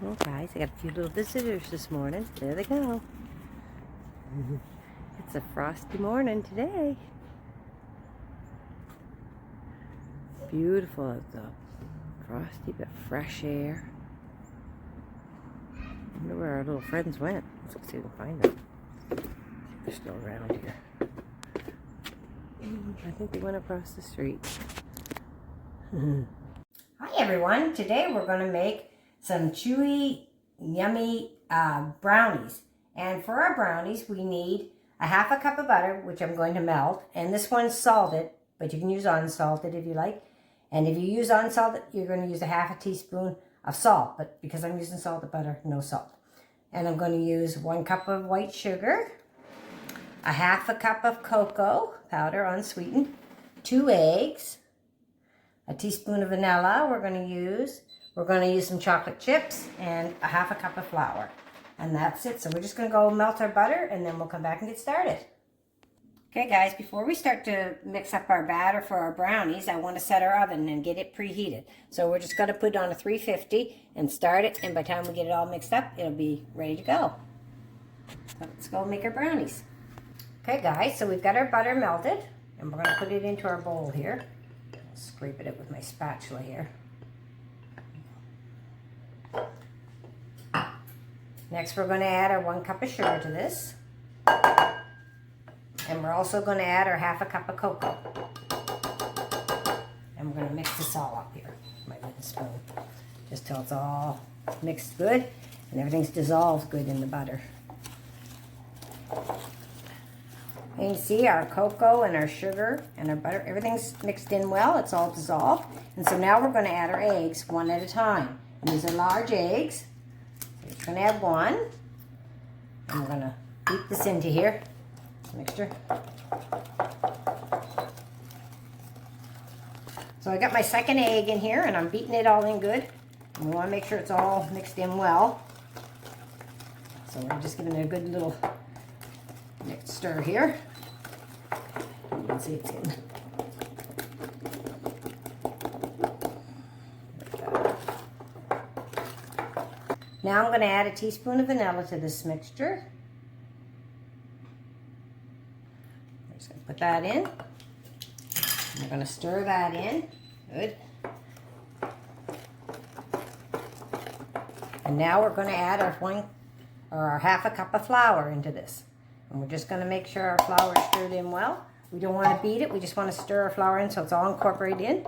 Well, guys, I got a few little visitors this morning. There they go. It's a frosty morning today. Beautiful out though. Frosty but fresh air. I wonder where our little friends went. Let's see if we can find them. See if they're still around here. I think they went across the street. Hi everyone. Today we're going to make some chewy, yummy brownies. And for our brownies, we need a half a cup of butter, which I'm going to melt. And this one's salted, but you can use unsalted if you like. And if you use unsalted, you're going to use a half a teaspoon of salt. But because I'm using salted butter, no salt. And I'm going to use 1 cup of white sugar, a half a cup of cocoa powder unsweetened, 2 eggs, a teaspoon of vanilla we're going to use. We're going to use some chocolate chips and a half a cup of flour. And that's it. So we're just going to go melt our butter and then we'll come back and get started. Okay guys, before we start to mix up our batter for our brownies, I want to set our oven and get it preheated. So we're just going to put it on a 350 and start it. And by the time we get it all mixed up, it'll be ready to go. So let's go make our brownies. Okay guys, so we've got our butter melted and we're going to put it into our bowl here. I'll scrape it out with my spatula here. Next, we're going to add our 1 cup of sugar to this. And we're also going to add our half a cup of cocoa. And we're going to mix this all up here with my wooden spoon. Just till it's all mixed good and everything's dissolved good in the butter. And you see our cocoa and our sugar and our butter, everything's mixed in well. It's all dissolved. And so now we're going to add our eggs one at a time. And these are large eggs. So we're going to add 1. And we're going to beat this into here. Mixture. So I got my second egg in here and I'm beating it all in good. And we want to make sure it's all mixed in well. So we're just giving it a good little mixed stir here. You can see it's getting. Now I'm going to add a teaspoon of vanilla to this mixture. I'm just going to put that in. And we're going to stir that in. Good. And now we're going to add our half a cup of flour into this. And we're just going to make sure our flour is stirred in well. We don't want to beat it. We just want to stir our flour in so it's all incorporated in.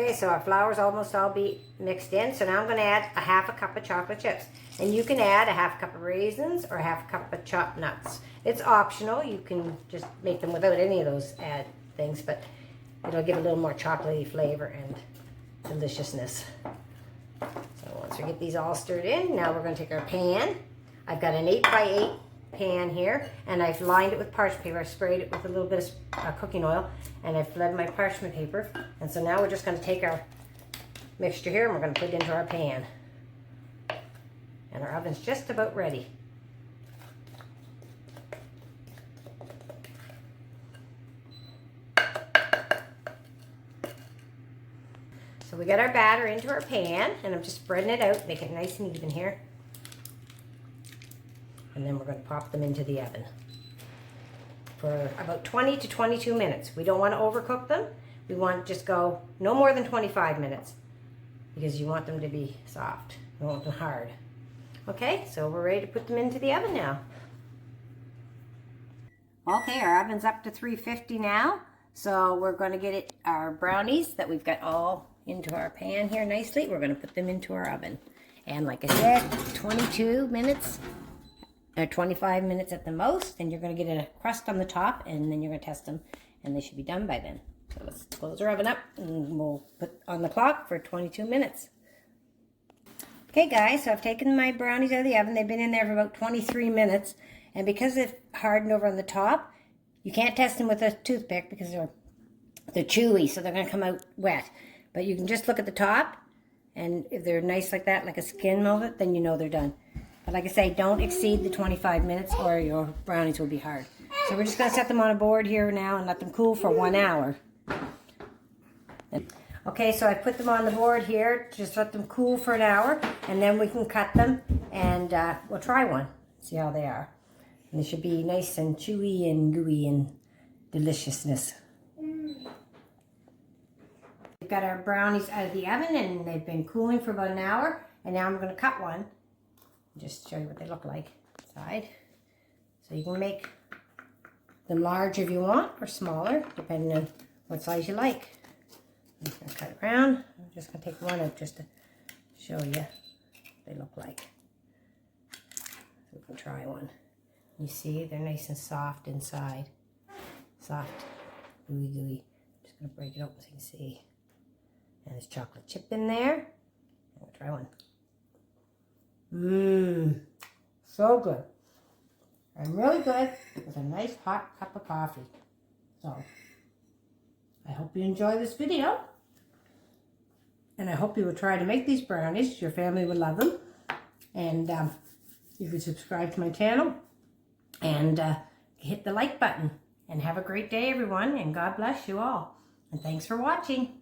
Okay, so our flour's almost all mixed in. So now I'm going to add a half a cup of chocolate chips. And you can add a half cup of raisins or a half cup of chopped nuts. It's optional. You can just make them without any of those things, but it'll give a little more chocolatey flavor and deliciousness. So once we get these all stirred in, now we're going to take our pan. I've got an 8x8 pan here, and I've lined it with parchment paper. I sprayed it with a little bit of cooking oil, and I've filled my parchment paper. And so now we're just going to take our mixture here, and we're going to put it into our pan. And our oven's just about ready. So we got our batter into our pan, and I'm just spreading it out, make it nice and even here. And then we're going to pop them into the oven for about 20 to 22 minutes. We don't want to overcook them. We want to just go no more than 25 minutes because you want them to be soft. You don't want them hard. Okay, so we're ready to put them into the oven now. Okay, our oven's up to 350 now. So we're going to get our brownies that we've got all into our pan here nicely. We're going to put them into our oven. And like I said, 22 minutes. 25 minutes at the most, and you're going to get a crust on the top, and then you're going to test them, and they should be done by then. So let's close our oven up, and we'll put on the clock for 22 minutes. Okay guys, so I've taken my brownies out of the oven. They've been in there for about 23 minutes, and because they've hardened over on the top, you can't test them with a toothpick because they're chewy, so they're going to come out wet. But you can just look at the top, and if they're nice like that, like a skin of it, then you know they're done. But like I say, don't exceed the 25 minutes or your brownies will be hard. So we're just going to set them on a board here now and let them cool for 1 hour. Okay, so I put them on the board here, just let them cool for an hour, and then we can cut them, and we'll try one, see how they are. And they should be nice and chewy and gooey and deliciousness. We've got our brownies out of the oven, and they've been cooling for about an hour, and now I'm going to cut one. Just show you what they look like inside. So you can make them large if you want, or smaller, depending on what size you like. I'm just going to cut it around. I'm just going to take one out just to show you what they look like. So we can try one. You see, they're nice and soft inside. Soft, gooey, gooey. I'm just going to break it open so you can see. And there's chocolate chip in there. I'm going to try one. Mmm, so good. And really good with a nice hot cup of coffee. So, I hope you enjoy this video. And I hope you will try to make these brownies. Your family would love them. And you can subscribe to my channel. And hit the like button. And have a great day, everyone. And God bless you all. And thanks for watching.